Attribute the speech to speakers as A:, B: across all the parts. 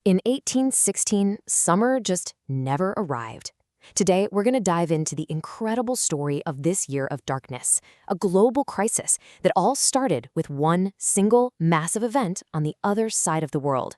A: In 1816, summer just never arrived. Today, we're going to dive into the incredible story of this year of darkness, a global crisis that all started with one single massive event on the other side of the world.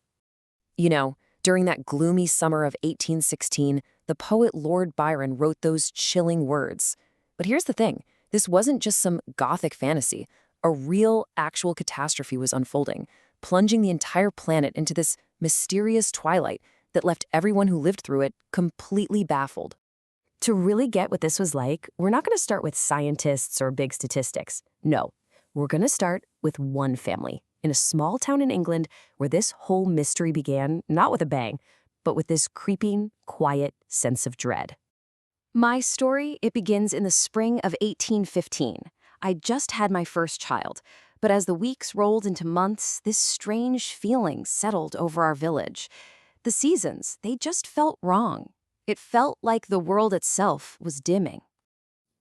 A: You know, during that gloomy summer of 1816, the poet Lord Byron wrote those chilling words. But here's the thing, this wasn't just some Gothic fantasy. A real, actual catastrophe was unfolding, plunging the entire planet into this mysterious twilight that left everyone who lived through it completely baffled. To really get what this was like, we're not going to start with scientists or big statistics. No, we're going to start with one family in a small town in England where this whole mystery began, not with a bang, but with this creeping, quiet sense of dread. My story, it begins in the spring of 1815. I just had my first child, but as the weeks rolled into months, this strange feeling settled over our village. The seasons, they just felt wrong. It felt like the world itself was dimming.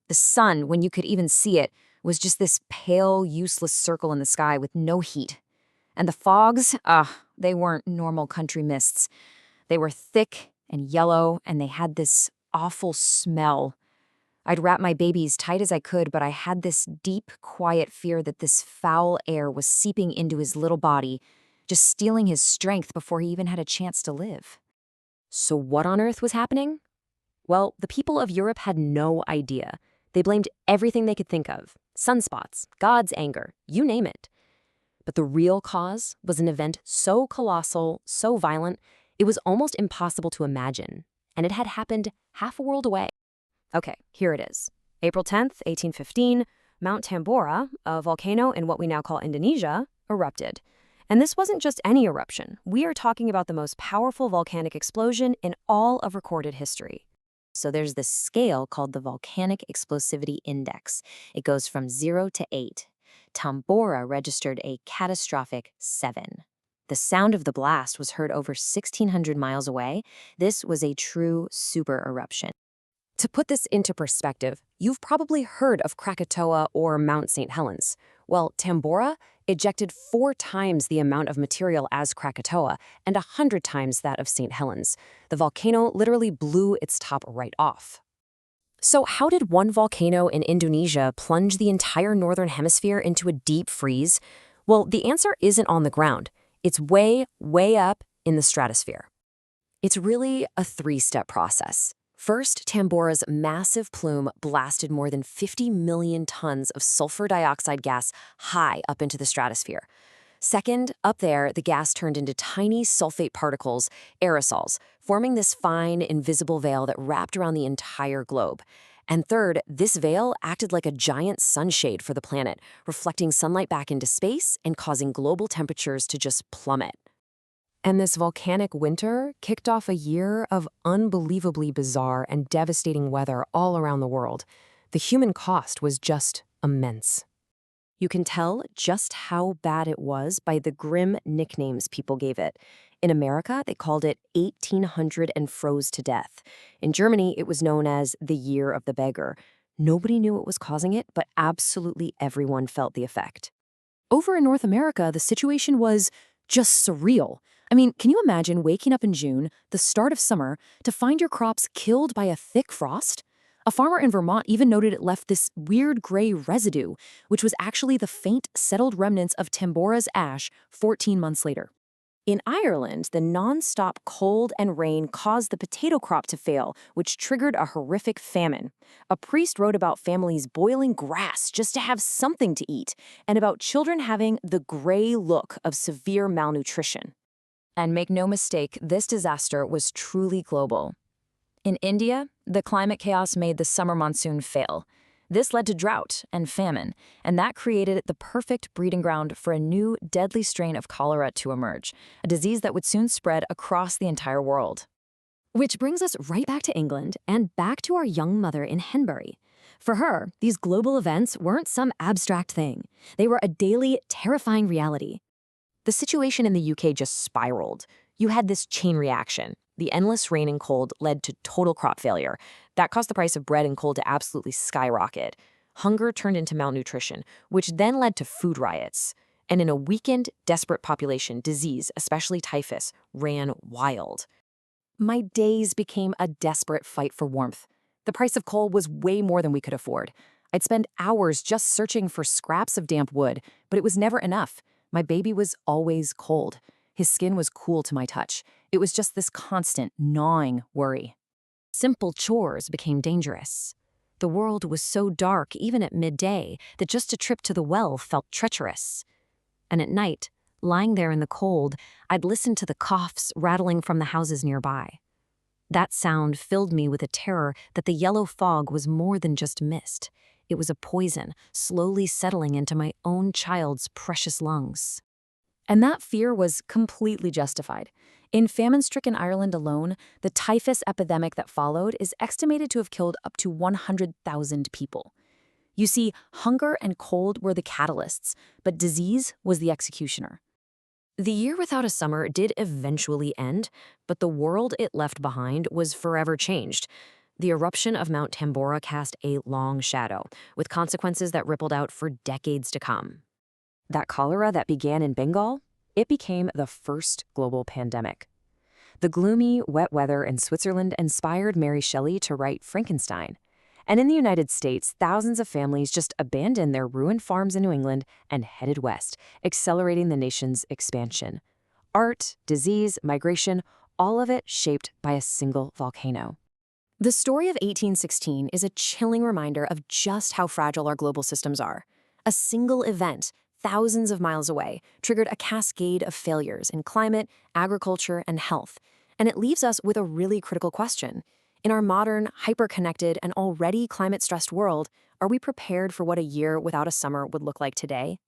A: The sun, when you could even see it, was just this pale, useless circle in the sky with no heat. And the fogs, they weren't normal country mists. They were thick and yellow, and they had this awful smell. I'd wrap my baby as tight as I could, but I had this deep, quiet fear that this foul air was seeping into his little body, just stealing his strength before he even had a chance to live. So what on earth was happening? Well, the people of Europe had no idea. They blamed everything they could think of. Sunspots, God's anger, you name it. But the real cause was an event so colossal, so violent, it was almost impossible to imagine. And it had happened half a world away. Okay, here it is. April 10th, 1815, Mount Tambora, a volcano in what we now call Indonesia, erupted. And this wasn't just any eruption. We are talking about the most powerful volcanic explosion in all of recorded history. So there's this scale called the Volcanic Explosivity Index. It goes from 0 to 8. Tambora registered a catastrophic 7. The sound of the blast was heard over 1,600 miles away. This was a true super eruption. To put this into perspective, you've probably heard of Krakatoa or Mount St. Helens. Well, Tambora ejected 4 times the amount of material as Krakatoa and 100 times that of St. Helens. The volcano literally blew its top right off. So how did one volcano in Indonesia plunge the entire northern hemisphere into a deep freeze? Well, the answer isn't on the ground. It's way, way up in the stratosphere. It's really a 3-step process. First, Tambora's massive plume blasted more than 50 million tons of sulfur dioxide gas high up into the stratosphere. Second, up there, the gas turned into tiny sulfate particles, aerosols, forming this fine, invisible veil that wrapped around the entire globe. And third, this veil acted like a giant sunshade for the planet, reflecting sunlight back into space and causing global temperatures to just plummet. And this volcanic winter kicked off a year of unbelievably bizarre and devastating weather all around the world. The human cost was just immense. You can tell just how bad it was by the grim nicknames people gave it. In America, they called it 1800 and froze to death. In Germany, it was known as the Year of the Beggar. Nobody knew what was causing it, but absolutely everyone felt the effect. Over in North America, the situation was just surreal. I mean, can you imagine waking up in June, the start of summer, to find your crops killed by a thick frost? A farmer in Vermont even noted it left this weird gray residue, which was actually the faint, settled remnants of Tambora's ash 14 months later. In Ireland, the non-stop cold and rain caused the potato crop to fail, which triggered a horrific famine. A priest wrote about families boiling grass just to have something to eat, and about children having the gray look of severe malnutrition. And make no mistake, this disaster was truly global. In India, the climate chaos made the summer monsoon fail. This led to drought and famine, and that created the perfect breeding ground for a new, deadly strain of cholera to emerge, a disease that would soon spread across the entire world. Which brings us right back to England and back to our young mother in Henbury. For her, these global events weren't some abstract thing. They were a daily, terrifying reality. The situation in the UK just spiraled. You had this chain reaction. The endless rain and cold led to total crop failure. That caused the price of bread and coal to absolutely skyrocket. Hunger turned into malnutrition, which then led to food riots. And in a weakened, desperate population, disease, especially typhus, ran wild. My days became a desperate fight for warmth. The price of coal was way more than we could afford. I'd spend hours just searching for scraps of damp wood, but it was never enough. My baby was always cold. His skin was cool to my touch. It was just this constant, gnawing worry. Simple chores became dangerous. The world was so dark, even at midday, that just a trip to the well felt treacherous. And at night, lying there in the cold, I'd listen to the coughs rattling from the houses nearby. That sound filled me with a terror that the yellow fog was more than just mist. It was a poison, slowly settling into my own child's precious lungs. And that fear was completely justified. In famine-stricken Ireland alone, the typhus epidemic that followed is estimated to have killed up to 100,000 people. You see, hunger and cold were the catalysts, but disease was the executioner. The year without a summer did eventually end, but the world it left behind was forever changed. The eruption of Mount Tambora cast a long shadow, with consequences that rippled out for decades to come. That cholera that began in Bengal, it became the first global pandemic. The gloomy, wet weather in Switzerland inspired Mary Shelley to write Frankenstein. And in the United States, thousands of families just abandoned their ruined farms in New England and headed west, accelerating the nation's expansion. Art, disease, migration, all of it shaped by a single volcano. The story of 1816 is a chilling reminder of just how fragile our global systems are. A single event, thousands of miles away, triggered a cascade of failures in climate, agriculture, and health. And it leaves us with a really critical question. In our modern, hyper-connected, and already climate-stressed world, are we prepared for what a year without a summer would look like today?